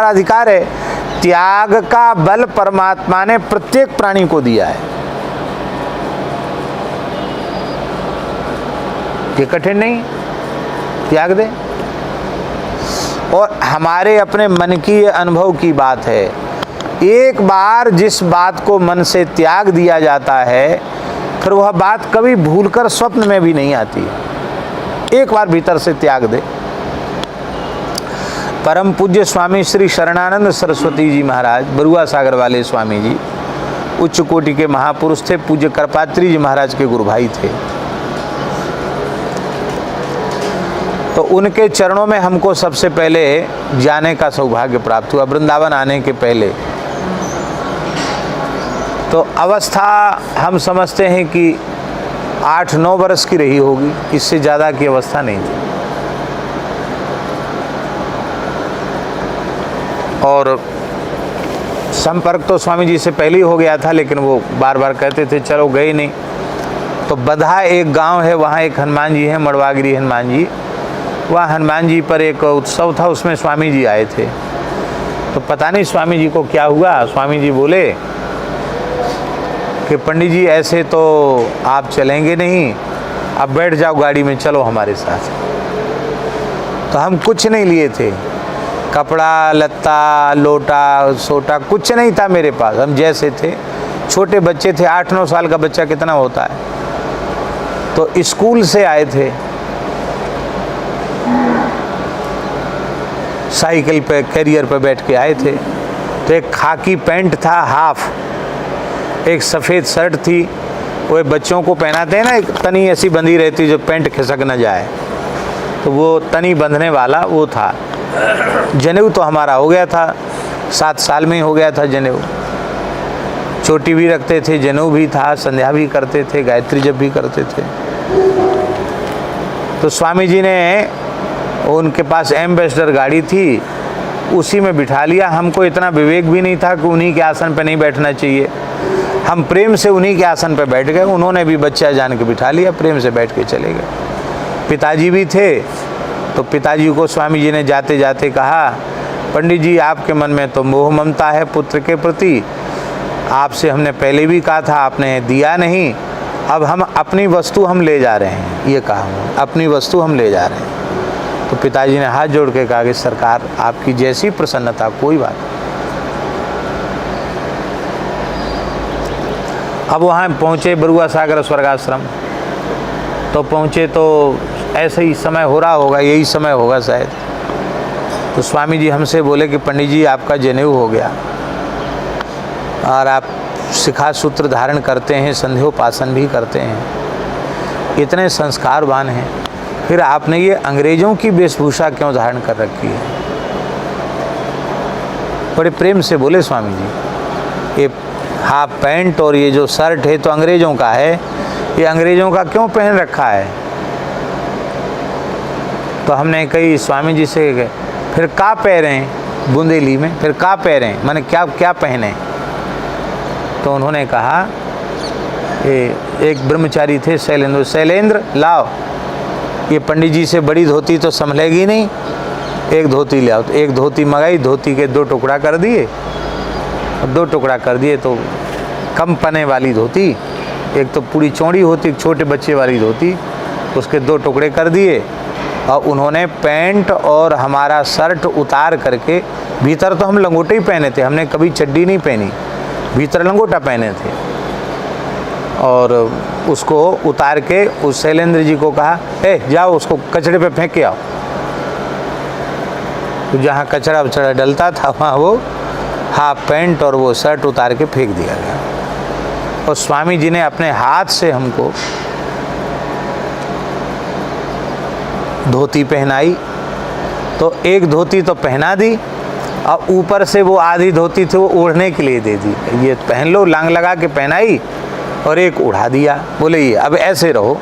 अधिकार है। त्याग का बल परमात्मा ने प्रत्येक प्राणी को दिया है। ये कठिन नहीं, त्याग दे। और हमारे अपने मन की अनुभव की बात है, एक बार जिस बात को मन से त्याग दिया जाता है फिर वह बात कभी भूलकर स्वप्न में भी नहीं आती। एक बार भीतर से त्याग दे। परम पूज्य स्वामी श्री शरणानंद सरस्वती जी महाराज, बरुआ सागर वाले स्वामी जी, उच्च कोटि के महापुरुष थे। पूज्य करपात्री जी महाराज के गुरु भाई थे। तो उनके चरणों में हमको सबसे पहले जाने का सौभाग्य प्राप्त हुआ, वृंदावन आने के पहले। तो अवस्था हम समझते हैं कि 8-9 वर्ष की रही होगी, इससे ज़्यादा की अवस्था नहीं थी। और संपर्क तो स्वामी जी से पहले ही हो गया था, लेकिन वो बार बार कहते थे चलो, गए नहीं। तो बधा एक गांव है, वहाँ एक हनुमान जी हैं, मड़वागिरी हनुमान जी। वहाँ हनुमान जी पर एक उत्सव था, उसमें स्वामी जी आए थे। तो पता नहीं स्वामी जी को क्या हुआ, स्वामी जी बोले कि पंडित जी ऐसे तो आप चलेंगे नहीं, अब बैठ जाओ गाड़ी में, चलो हमारे साथ। तो हम कुछ नहीं लिए थे, कपड़ा लत्ता लोटा सोटा कुछ नहीं था मेरे पास। हम जैसे थे, छोटे बच्चे थे, 8-9 साल का बच्चा कितना होता है। तो स्कूल से आए थे, साइकिल पे कैरियर पे बैठ के आए थे। तो एक खाकी पैंट था हाफ, एक सफ़ेद शर्ट थी, वो बच्चों को पहनाते हैं ना, एक तनी ऐसी बंधी रहती जो पैंट खिसक न जाए, तो वो तनी बंधने वाला वो था। जनेऊ तो हमारा हो गया था, 7 साल में ही हो गया था जनेऊ। चोटी भी रखते थे, जनेऊ भी था, संध्या भी करते थे, गायत्री जप भी करते थे। तो स्वामी जी ने, उनके पास एम्बेसडर गाड़ी थी, उसी में बिठा लिया। हमको इतना विवेक भी नहीं था कि उन्हीं के आसन पर नहीं बैठना चाहिए। हम प्रेम से उन्हीं के आसन पर बैठ गए। उन्होंने भी बच्चा जान के बिठा लिया, प्रेम से बैठ के चले गए। पिताजी भी थे, तो पिताजी को स्वामी जी ने जाते जाते कहा, पंडित जी आपके मन में तो मोह ममता है पुत्र के प्रति, आपसे हमने पहले भी कहा था, आपने दिया नहीं। अब हम अपनी वस्तु हम ले जा रहे हैं, ये कहा, अपनी वस्तु हम ले जा रहे हैं। तो पिताजी ने हाथ जोड़ के कहा कि सरकार आपकी जैसी प्रसन्नता, कोई बात। अब वहाँ पहुँचे बरुआ सागर स्वर्गाश्रम। तो पहुँचे तो ऐसे ही समय हो रहा होगा, यही समय होगा शायद। तो स्वामी जी हमसे बोले कि पंडित जी आपका जनेऊ हो गया और आप शिखा सूत्र धारण करते हैं, संध्योपासन भी करते हैं, इतने संस्कारवान हैं, फिर आपने ये अंग्रेजों की वेशभूषा क्यों धारण कर रखी है? बड़े प्रेम से बोले स्वामी जी, ये हाफ पैंट और ये जो शर्ट है तो अंग्रेजों का है, ये अंग्रेजों का क्यों पहन रखा है? तो हमने कही स्वामी जी से, फिर का पहने हैं बुंदेली में, फिर का पहने हैं, मैंने क्या क्या पहने? तो उन्होंने कहा, एक ब्रह्मचारी थे शैलेंद्र, शैलेंद्र लाओ, ये पंडित जी से बड़ी धोती तो संभलेगी नहीं, एक धोती ले आओ। तो एक धोती मंगाई, धोती के 2 टुकड़ा कर दिए, 2 टुकड़ा कर दिए तो कम पने वाली धोती, एक तो पूरी चौड़ी होती, एक छोटे बच्चे वाली धोती, उसके 2 टुकड़े कर दिए। और उन्होंने पैंट और हमारा शर्ट उतार करके, भीतर तो हम लंगोटे ही पहने थे, हमने कभी चड्डी नहीं पहनी, भीतर लंगोटा पहने थे। और उसको उतार के उस शैलेंद्र जी को कहा, जाओ उसको कचड़े पे फेंक के आओ। तो जहाँ कचरा वचड़ा डलता था वहाँ वो हाफ पैंट और वो शर्ट उतार के फेंक दिया गया। और स्वामी जी ने अपने हाथ से हमको धोती पहनाई। तो एक धोती तो पहना दी और ऊपर से वो आधी धोती थी वो ओढ़ने के लिए दे दी, ये पहन लो, लांग लगा के पहनाई और एक उड़ा दिया। बोले ये अब ऐसे रहो,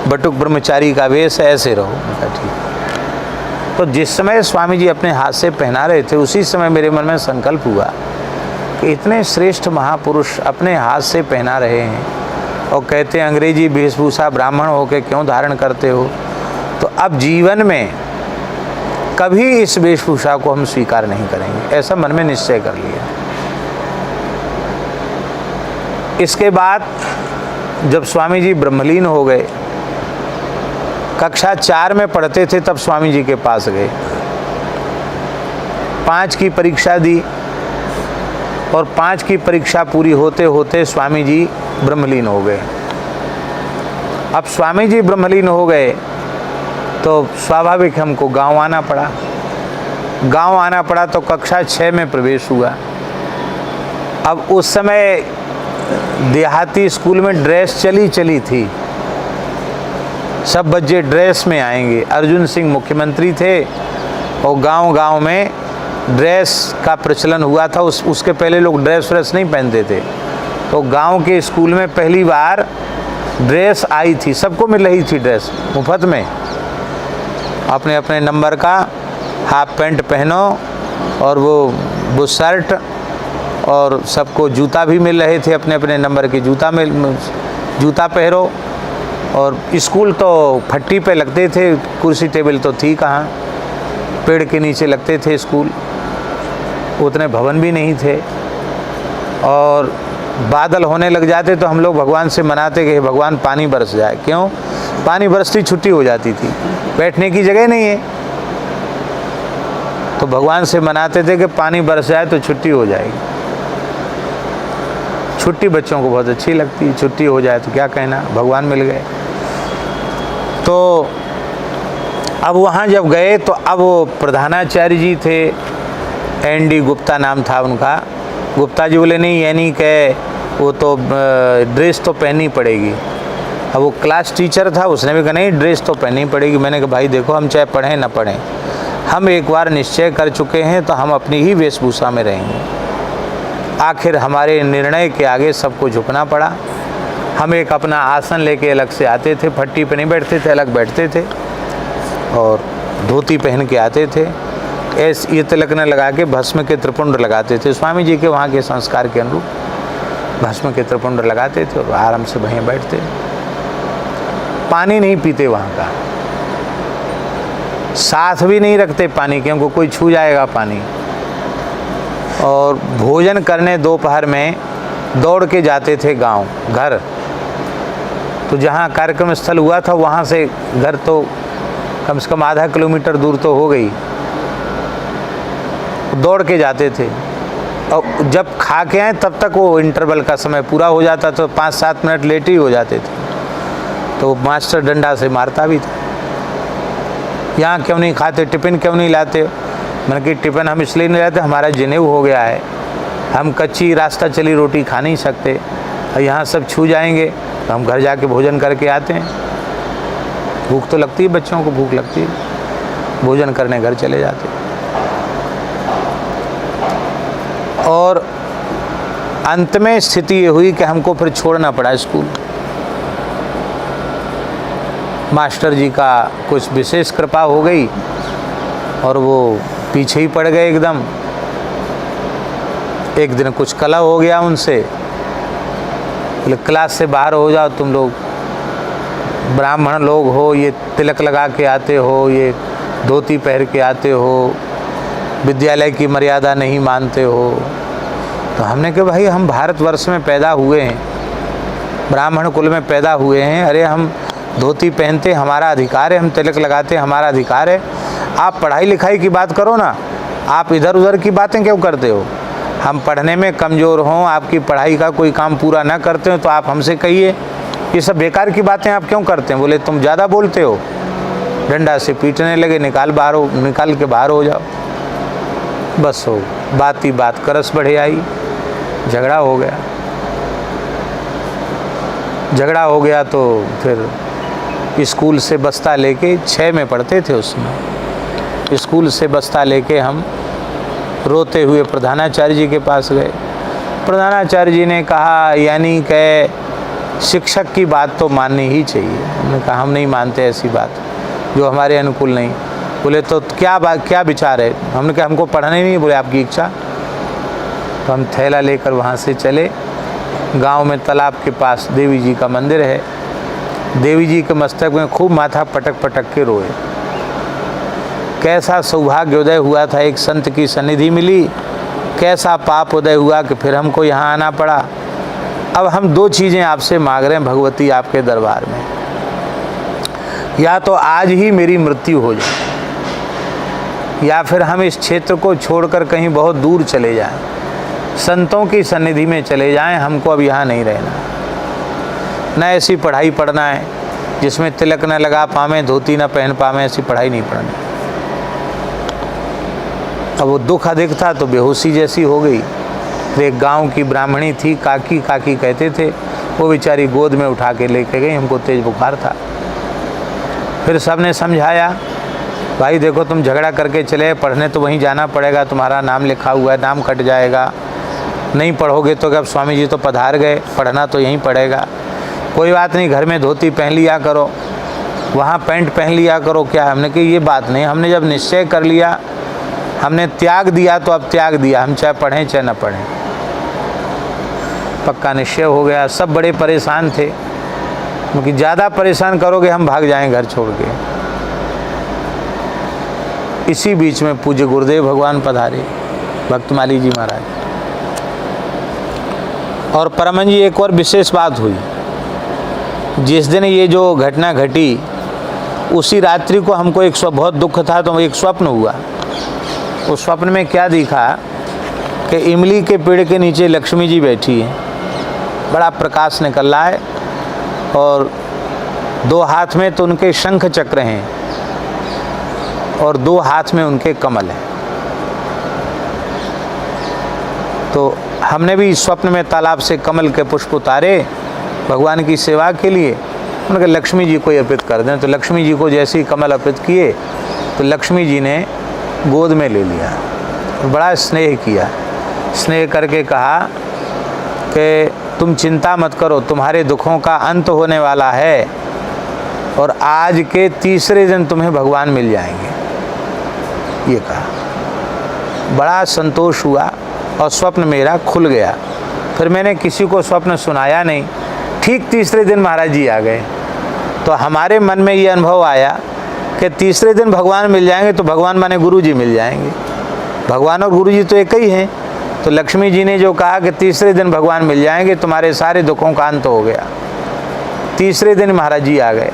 बटुक ब्रह्मचारी का वेश है, ऐसे रहो। ठीक। तो जिस समय स्वामी जी अपने हाथ से पहना रहे थे, उसी समय मेरे मन में संकल्प हुआ कि इतने श्रेष्ठ महापुरुष अपने हाथ से पहना रहे हैं और कहते हैं अंग्रेजी वेशभूषा ब्राह्मण होकर क्यों धारण करते हो। तो अब जीवन में कभी इस वेशभूषा को हम स्वीकार नहीं करेंगे, ऐसा मन में निश्चय कर लिया। इसके बाद जब स्वामी जी ब्रह्मलीन हो गए, कक्षा 4 में पढ़ते थे तब स्वामी जी के पास गए, 5 की परीक्षा दी और 5 की परीक्षा पूरी होते होते स्वामी जी ब्रह्मलीन हो गए। अब स्वामी जी ब्रह्मलीन हो गए तो स्वाभाविक हमको गांव आना पड़ा। गांव आना पड़ा तो कक्षा 6 में प्रवेश हुआ। अब उस समय देहाती स्कूल में ड्रेस चली थी, सब बच्चे ड्रेस में आएंगे। अर्जुन सिंह मुख्यमंत्री थे और गांव-गांव में ड्रेस का प्रचलन हुआ था। उसके पहले लोग ड्रेस नहीं पहनते थे, तो गांव के स्कूल में पहली बार ड्रेस आई थी, सबको मिल रही थी ड्रेस मुफ्त में। अपने अपने नंबर का हाफ पैंट पहनो और वो शर्ट, और सबको जूता भी मिल रहे थे, अपने अपने नंबर के जूता पहनो। और स्कूल तो फट्टी पे लगते थे, कुर्सी टेबल तो थी कहाँ, पेड़ के नीचे लगते थे स्कूल, उतने भवन भी नहीं थे। और बादल होने लग जाते तो हम लोग भगवान से मनाते कि भगवान पानी बरस जाए। क्यों? पानी बरसती छुट्टी हो जाती थी, बैठने की जगह नहीं है, तो भगवान से मनाते थे कि पानी बरस जाए तो छुट्टी हो जाएगी। छुट्टी बच्चों को बहुत अच्छी लगती, छुट्टी हो जाए तो क्या कहना, भगवान मिल गए। तो अब वहाँ जब गए तो अब वो प्रधानाचार्य जी थे, एन.डी. गुप्ता नाम था उनका। गुप्ता जी बोले नहीं, यानी कि वो तो ड्रेस तो पहननी पड़ेगी। अब वो क्लास टीचर था, उसने भी कहा नहीं ड्रेस तो पहननी पड़ेगी। मैंने कहा भाई देखो, हम चाहे पढ़ें ना पढ़ें, हम एक बार निश्चय कर चुके हैं तो हम अपनी ही वेशभूषा में रहेंगे। आखिर हमारे निर्णय के आगे सबको झुकना पड़ा। हम एक अपना आसन लेके अलग से आते थे, फट्टी पे नहीं बैठते थे, अलग बैठते थे और धोती पहन के आते थे। ऐसे ये तिलक न लगा के भस्म के त्रिपुंड लगाते थे। स्वामी जी के वहाँ के संस्कार के अनुरूप भस्म के त्रिपुंड लगाते थे और आराम से वहीं बैठते। पानी नहीं पीते वहाँ का, साथ भी नहीं रखते पानी, क्योंकि कोई छू जाएगा पानी। और भोजन करने दोपहर में दौड़ के जाते थे गांव घर, तो जहाँ कार्यक्रम स्थल हुआ था वहाँ से घर तो कम से कम आधा किलोमीटर दूर तो हो गई, दौड़ के जाते थे। और जब खा के आए तब तक वो इंटरवल का समय पूरा हो जाता, तो 5-7 मिनट लेट ही हो जाते थे, तो मास्टर डंडा से मारता भी था। यहाँ क्यों नहीं खाते, टिफ़िन क्यों नहीं लाते? मैंने कि टिफ़िन हम इसलिए नहीं लाते, हमारा जनेऊ हो गया है, हम कच्ची रास्ता चली रोटी खा नहीं सकते, और यहाँ सब छू जाएंगे तो हम घर जाके भोजन करके आते हैं। भूख तो लगती है, बच्चों को भूख लगती है, भोजन करने घर चले जाते। और अंत में स्थिति ये हुई कि हमको फिर छोड़ना पड़ा स्कूल। मास्टर जी का कुछ विशेष कृपा हो गई और वो पीछे ही पड़ गए एकदम। एक दिन कुछ कलह हो गया उनसे, बोले क्लास से बाहर हो जाओ तुम लोग, ब्राह्मण लोग हो, ये तिलक लगा के आते हो, ये धोती पहन के आते हो, विद्यालय की मर्यादा नहीं मानते हो। तो हमने कहा भाई हम भारतवर्ष में पैदा हुए हैं, ब्राह्मण कुल में पैदा हुए हैं, अरे हम धोती पहनते हमारा अधिकार है, हम तिलक लगाते हमारा अधिकार है। आप पढ़ाई लिखाई की बात करो ना, आप इधर उधर की बातें क्यों करते हो? हम पढ़ने में कमज़ोर हों, आपकी पढ़ाई का कोई काम पूरा ना करते हो तो आप हमसे कहिए, ये सब बेकार की बातें आप क्यों करते हैं? बोले तुम ज़्यादा बोलते हो। डंडा से पीटने लगे, निकाल के बाहर हो जाओ। बस हो बात ही बात करस बढ़े आई, झगड़ा हो गया। झगड़ा हो गया तो फिर स्कूल से बस्ता लेके 6 में पढ़ते थे उसमें, स्कूल से बस्ता लेके हम रोते हुए प्रधानाचार्य जी के पास गए। प्रधानाचार्य जी ने कहा यानी कि शिक्षक की बात तो माननी ही चाहिए। हमने कहा हम नहीं मानते ऐसी बात जो हमारे अनुकूल नहीं। बोले तो क्या विचार है? हमने कहा हमको पढ़ना ही नहीं। बोले आपकी इच्छा। तो हम थैला लेकर वहाँ से चले। गांव में तालाब के पास देवी जी का मंदिर है। देवी जी के मस्तक में खूब माथा पटक पटक के रोए। कैसा सौभाग्योदय हुआ था, एक संत की सन्निधि मिली, कैसा पाप उदय हुआ कि फिर हमको यहाँ आना पड़ा। अब हम दो चीज़ें आपसे मांग रहे हैं भगवती आपके दरबार में, या तो आज ही मेरी मृत्यु हो जाए, या फिर हम इस क्षेत्र को छोड़कर कहीं बहुत दूर चले जाएं, संतों की सन्निधि में चले जाएं, हमको अब यहाँ नहीं रहना। न ऐसी पढ़ाई पढ़ना है जिसमें तिलक न लगा पावें, धोती न पहन पावें, ऐसी पढ़ाई नहीं पढ़नी। अब वो दुख अधिक था तो बेहोशी जैसी हो गई। फिर एक गांव की ब्राह्मणी थी, काकी काकी कहते थे, वो बेचारी गोद में उठा के लेके गई, हमको तेज बुखार था। फिर सबने समझाया, भाई देखो तुम झगड़ा करके चले, पढ़ने तो वहीं जाना पड़ेगा, तुम्हारा नाम लिखा हुआ है, नाम कट जाएगा, नहीं पढ़ोगे तो अब स्वामी जी तो पधार गए, पढ़ना तो यहीं पड़ेगा। कोई बात नहीं, घर में धोती पहन लिया करो, वहाँ पैंट पहन लिया करो। क्या? हमने कहा ये बात नहीं, हमने जब निश्चय कर लिया, हमने त्याग दिया तो अब त्याग दिया, हम चाहे पढ़ें चाहे न पढ़ें, पक्का निश्चय हो गया। सब बड़े परेशान थे, क्योंकि ज़्यादा परेशान करोगे हम भाग जाएं घर छोड़ के। इसी बीच में पूज्य गुरुदेव भगवान पधारे, भक्तमाली जी महाराज। और परमहंस जी एक और विशेष बात हुई, जिस दिन ये जो घटना घटी उसी रात्रि को हमको एक बहुत दुख था, तो एक स्वप्न हुआ। उस स्वप्न में क्या दिखा कि इमली के पेड़ के नीचे लक्ष्मी जी बैठी हैं, बड़ा प्रकाश निकल रहा है, और दो हाथ में तो उनके शंख चक्र हैं और दो हाथ में उनके कमल हैं। तो हमने भी स्वप्न में तालाब से कमल के पुष्प उतारे भगवान की सेवा के लिए, उनके लक्ष्मी जी को अर्पित कर दें। तो लक्ष्मी जी को जैसे ही कमल अर्पित किए तो लक्ष्मी जी ने गोद में ले लिया, बड़ा स्नेह किया। स्नेह करके कहा कि तुम चिंता मत करो, तुम्हारे दुखों का अंत होने वाला है और आज के तीसरे दिन तुम्हें भगवान मिल जाएंगे, ये कहा। बड़ा संतोष हुआ और स्वप्न मेरा खुल गया। फिर मैंने किसी को स्वप्न सुनाया नहीं। ठीक तीसरे दिन महाराज जी आ गए, तो हमारे मन में ये अनुभव आया कि तीसरे दिन भगवान मिल जाएंगे, तो भगवान माने गुरु जी मिल जाएंगे। भगवान और गुरु जी तो एक ही हैं। तो लक्ष्मी जी ने जो कहा कि तीसरे दिन भगवान मिल जाएंगे, तुम्हारे सारे दुखों का अंत हो गया। तीसरे दिन महाराज जी आ गए।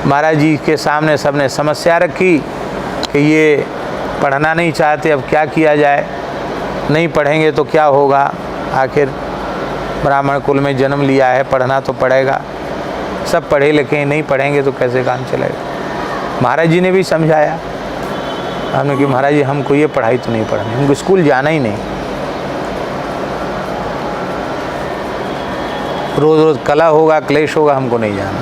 महाराज जी के सामने सबने समस्या रखी कि ये पढ़ना नहीं चाहते, अब क्या किया जाए, नहीं पढ़ेंगे तो क्या होगा, आखिर ब्राह्मण कुल में जन्म लिया है, पढ़ना तो पड़ेगा। सब पढ़े लिखे, नहीं पढ़ेंगे तो कैसे काम चलेगा। महाराज जी ने भी समझाया। हमने कि महाराज जी हमको ये पढ़ाई तो नहीं पढ़नी, हमको स्कूल जाना ही नहीं, रोज़ रोज़ कला होगा, क्लेश होगा, हमको नहीं जाना।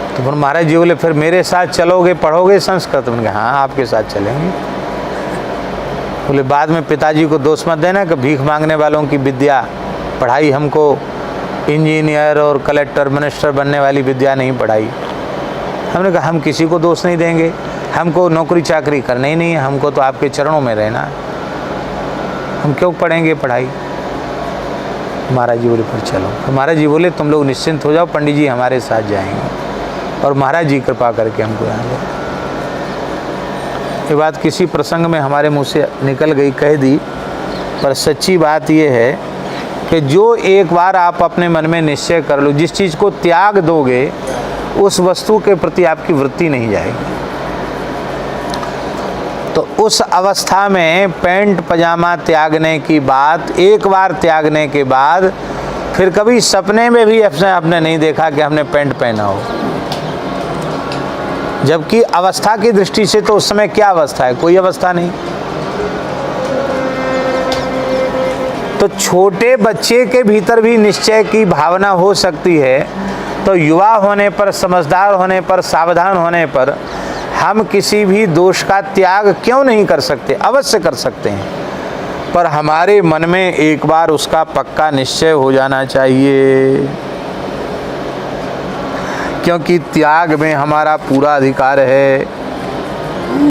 तो फिर महाराज जी बोले फिर मेरे साथ चलोगे, पढ़ोगे संस्कृत? मैंने कहा हाँ आपके साथ चलेंगे। बोले बाद में पिताजी को दोष मत देना कि भीख मांगने वालों की विद्या, पढ़ाई हमको इंजीनियर और कलेक्टर मिनिस्टर बनने वाली विद्या नहीं पढ़ाई। हमने कहा हम किसी को दोष नहीं देंगे, हमको नौकरी चाकरी करना ही नहीं है, हमको तो आपके चरणों में रहना है, हम क्यों पढ़ेंगे पढ़ाई। महाराज जी बोले फिर चलो। तो महाराज जी बोले तुम लोग निश्चिंत हो जाओ, पंडित जी हमारे साथ जाएंगे। और महाराज जी कृपा करके हमको यहाँ गए। ये बात किसी प्रसंग में हमारे मुँह से निकल गई, कह दी, पर सच्ची बात ये है कि जो एक बार आप अपने मन में निश्चय कर लो, जिस चीज़ को त्याग दोगे उस वस्तु के प्रति आपकी वृत्ति नहीं जाएगी। तो उस अवस्था में पैंट पजामा त्यागने की बात, एक बार त्यागने के बाद फिर कभी सपने में भी आपने नहीं देखा कि हमने पैंट पहना हो। जबकि अवस्था की दृष्टि से तो उस समय क्या अवस्था है, कोई अवस्था नहीं। तो छोटे बच्चे के भीतर भी निश्चय की भावना हो सकती है, तो युवा होने पर, समझदार होने पर, सावधान होने पर हम किसी भी दोष का त्याग क्यों नहीं कर सकते? अवश्य कर सकते हैं, पर हमारे मन में एक बार उसका पक्का निश्चय हो जाना चाहिए, क्योंकि त्याग में हमारा पूरा अधिकार है।